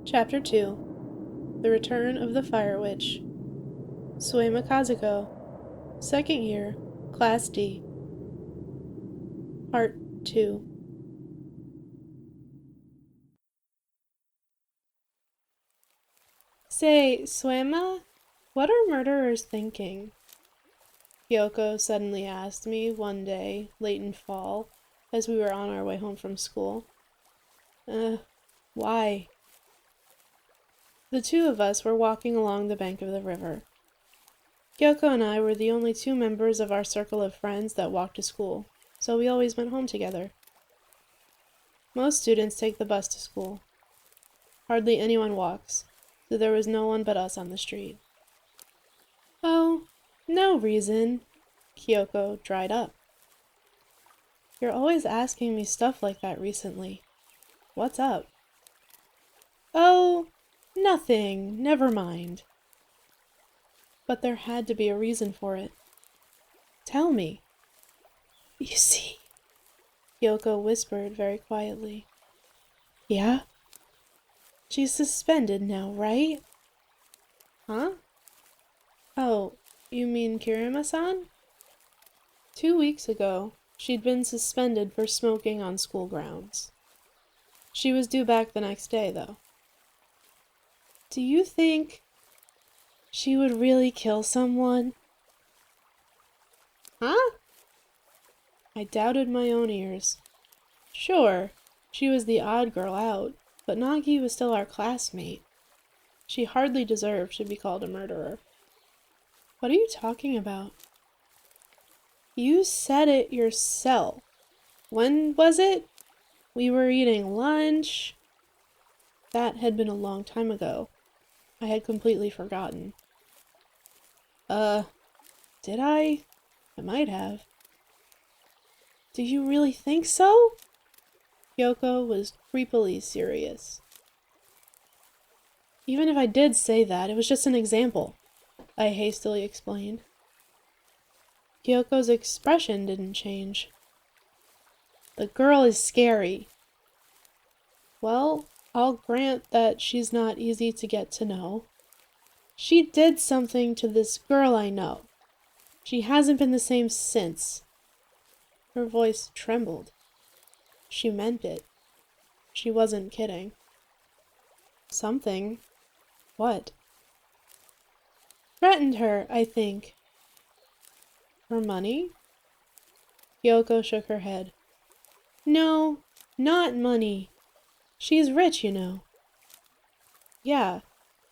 Chapter 2 The Return of the Fire Witch. Suema Kazuko, 2nd year, Class D. Part 2. Say, Suema, what are murderers thinking? Kyoko suddenly asked me one day, late in fall, as we were on our way home from school. Why? The two of us were walking along the bank of the river. Kyoko and I were the only two members of our circle of friends that walked to school, so we always went home together. Most students take the bus to school. Hardly anyone walks, so there was no one but us on the street. Oh, no reason. Kyoko dried up. You're always asking me stuff like that recently. What's up? Oh, nothing. Never mind. But there had to be a reason for it. Tell me. You see, Kyoko whispered very quietly. Yeah? She's suspended now, right? Huh? Oh, you mean Kirima-san? 2 weeks ago, she'd been suspended for smoking on school grounds. She was due back the next day, though. Do you think she would really kill someone? Huh? I doubted my own ears. Sure, she was the odd girl out, but Nagi was still our classmate. She hardly deserved to be called a murderer. What are you talking about? You said it yourself. When was it? We were eating lunch. That had been a long time ago. I had completely forgotten. Did I? I might have. Do you really think so? Kyoko was creepily serious. Even if I did say that, it was just an example, I hastily explained. Kyoko's expression didn't change. The girl is scary. Well, I'll grant that she's not easy to get to know. She did something to this girl I know. She hasn't been the same since. Her voice trembled. She meant it. She wasn't kidding. Something. What? Threatened her, I think. For money? Kyoko shook her head. No, not money. She's rich, you know. Yeah,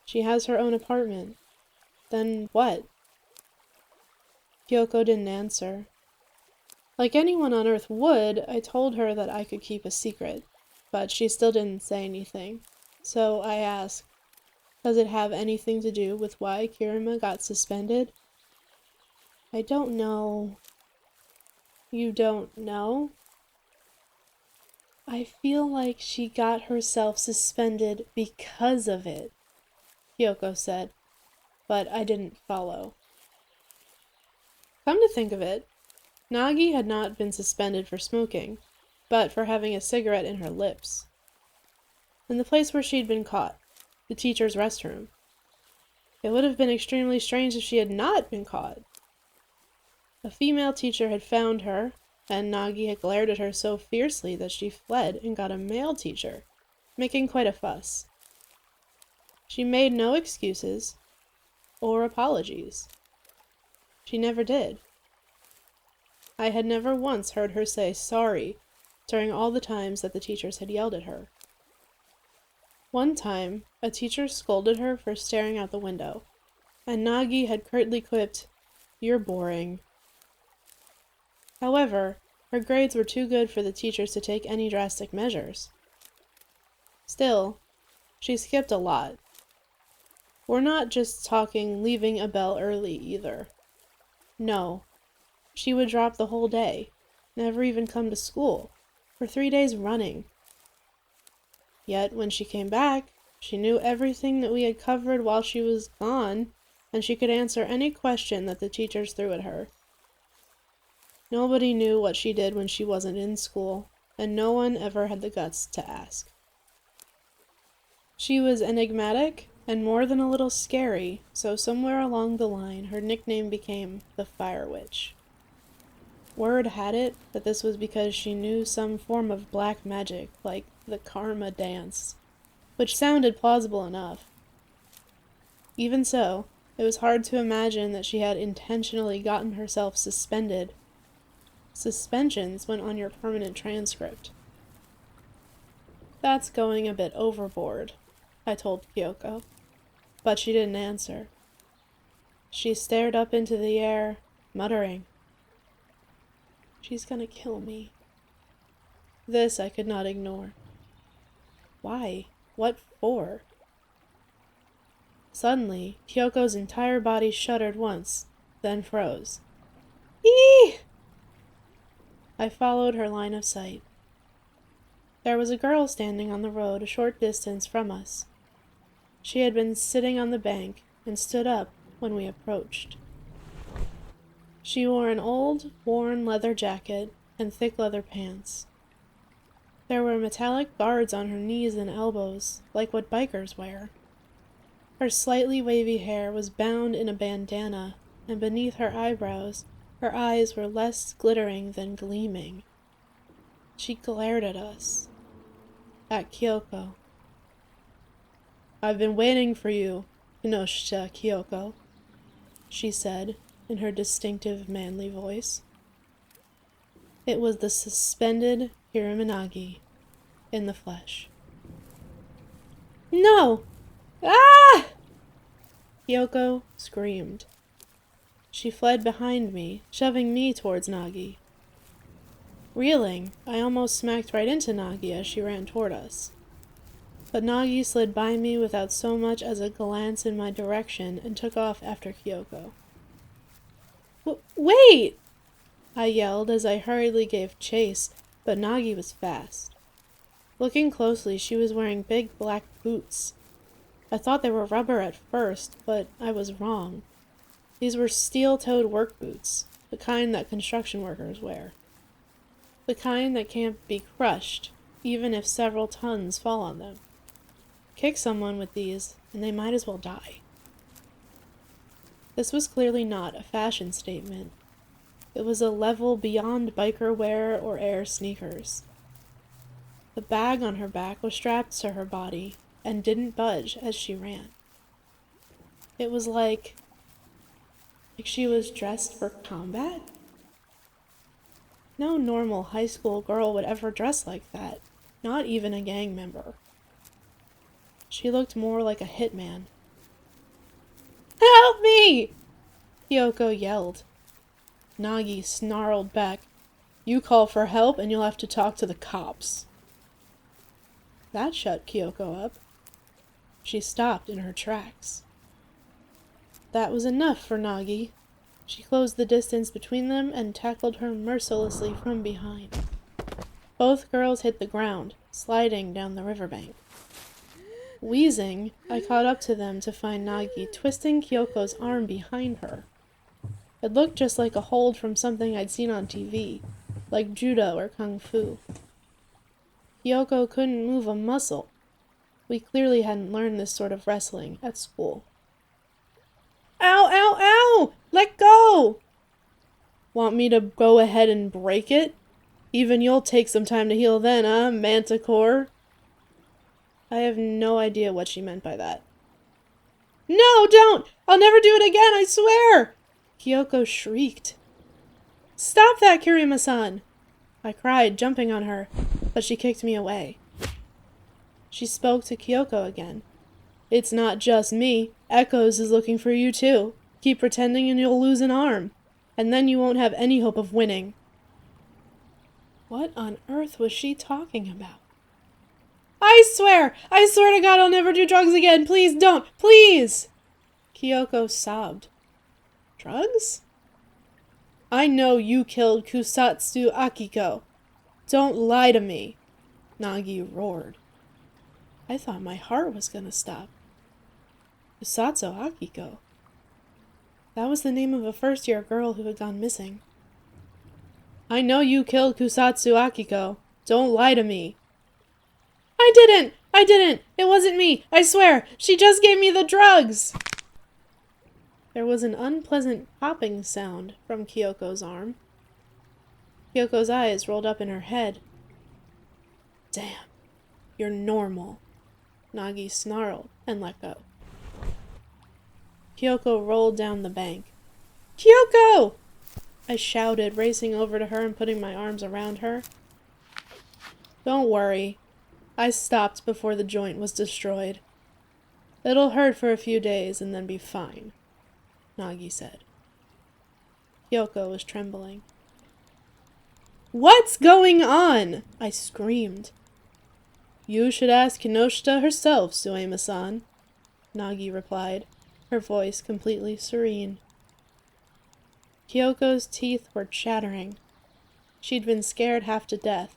she has her own apartment. Then what? Kyoko didn't answer. Like anyone on Earth would, I told her that I could keep a secret, but she still didn't say anything. So I asked, does it have anything to do with why Kirima got suspended? I don't know. You don't know? I feel like she got herself suspended because of it, Kyoko said, but I didn't follow. Come to think of it, Nagi had not been suspended for smoking, but for having a cigarette in her lips. In the place where she'd been caught, the teacher's restroom. It would have been extremely strange if she had not been caught. A female teacher had found her, and Nagi had glared at her so fiercely that she fled and got a male teacher, making quite a fuss. She made no excuses or apologies. She never did. I had never once heard her say sorry during all the times that the teachers had yelled at her. One time, a teacher scolded her for staring out the window, and Nagi had curtly quipped, "You're boring." However, her grades were too good for the teachers to take any drastic measures. Still, she skipped a lot. We're not just talking leaving a bell early either. No, she would drop the whole day, never even come to school, for 3 days running. Yet when she came back, she knew everything that we had covered while she was gone, and she could answer any question that the teachers threw at her. Nobody knew what she did when she wasn't in school, and no one ever had the guts to ask. She was enigmatic and more than a little scary, so somewhere along the line her nickname became the Fire Witch. Word had it that this was because she knew some form of black magic, like the Karma Dance, which sounded plausible enough. Even so, it was hard to imagine that she had intentionally gotten herself suspended. Suspensions went on your permanent transcript. That's going a bit overboard, I told KeroQ, but she didn't answer. She stared up into the air, muttering, "She's gonna kill me." This I could not ignore. Why? What for? Suddenly, KeroQ's entire body shuddered once, then froze. Eee! I followed her line of sight. There was a girl standing on the road a short distance from us. She had been sitting on the bank and stood up when we approached. She wore an old, worn leather jacket and thick leather pants. There were metallic guards on her knees and elbows, like what bikers wear. Her slightly wavy hair was bound in a bandana, and beneath her eyebrows, her eyes were less glittering than gleaming. She glared at us. At KeroQ. "I've been waiting for you, Kinoshita KeroQ," she said, in her distinctive manly voice. It was the suspended Hiraminagi in the flesh. "No! Ah!" KeroQ screamed. She fled behind me, shoving me towards Nagi. Reeling, I almost smacked right into Nagi as she ran toward us. But Nagi slid by me without so much as a glance in my direction and took off after KeroQ. "Wait!" I yelled as I hurriedly gave chase, but Nagi was fast. Looking closely, she was wearing big black boots. I thought they were rubber at first, but I was wrong. These were steel-toed work boots, the kind that construction workers wear. The kind that can't be crushed, even if several tons fall on them. Kick someone with these, and they might as well die. This was clearly not a fashion statement. It was a level beyond biker wear or air sneakers. The bag on her back was strapped to her body and didn't budge as she ran. It was like she was dressed for combat? No normal high school girl would ever dress like that, not even a gang member. She looked more like a hitman. "Help me!" KeroQ yelled. Nagi snarled back, "You call for help and you'll have to talk to the cops." That shut KeroQ up. She stopped in her tracks. That was enough for Nagi. She closed the distance between them and tackled her mercilessly from behind. Both girls hit the ground, sliding down the riverbank. Wheezing, I caught up to them to find Nagi twisting KeroQ's arm behind her. It looked just like a hold from something I'd seen on TV, like judo or kung fu. KeroQ couldn't move a muscle. We clearly hadn't learned this sort of wrestling at school. "Ow, ow, ow! Let go!" "Want me to go ahead and break it? Even you'll take some time to heal then, Manticore?" I have no idea what she meant by that. "No, don't! I'll never do it again, I swear!" KeroQ shrieked. "Stop that, Kirima-san!" I cried, jumping on her, but she kicked me away. She spoke to KeroQ again. "It's not just me. Echoes is looking for you too. Keep pretending and you'll lose an arm. And then you won't have any hope of winning." What on earth was she talking about? I swear to God I'll never do drugs again. Please don't. Please!" KeroQ sobbed. Drugs? "I know you killed Kusatsu Akiko. Don't lie to me," Nagi roared. I thought my heart was gonna stop. Kusatsu Akiko? That was the name of a first-year girl who had gone missing. "I know you killed Kusatsu Akiko. Don't lie to me." "I didn't! I didn't! It wasn't me! I swear! She just gave me the drugs! There was an unpleasant popping sound from Kyoko's arm. Kyoko's eyes rolled up in her head. Damn, you're normal. Nagi snarled and let go. Kyoko rolled down the bank. Kyoko! I shouted, racing over to her and putting my arms around her. Don't worry. I stopped before the joint was destroyed. It'll hurt for a few days and then be fine, Nagi said. Kyoko was trembling. What's going on? I screamed. You should ask Kinoshita herself, Suema-san, Nagi replied, her voice completely serene. Kyoko's teeth were chattering. She'd been scared half to death.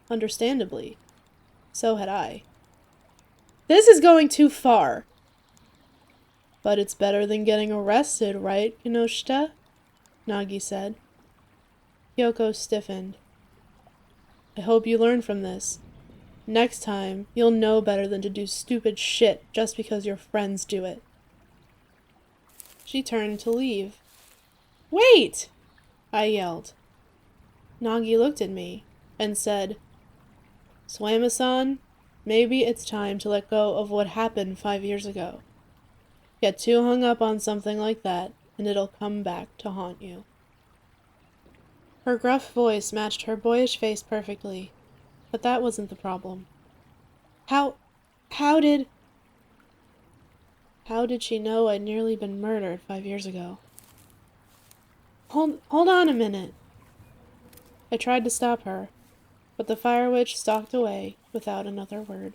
Understandably. So had I. This is going too far. But it's better than getting arrested, right, Kinoshita? Nagi said. Kyoko stiffened. I hope you learn from this. Next time, you'll know better than to do stupid shit just because your friends do it. She turned to leave. Wait! I yelled. Nagi looked at me and said, Suema-san, maybe it's time to let go of what happened 5 years ago. Get too hung up on something like that, and it'll come back to haunt you. Her gruff voice matched her boyish face perfectly, but that wasn't the problem. How did she know I'd nearly been murdered 5 years ago? Hold on a minute. I tried to stop her, but the fire witch stalked away without another word.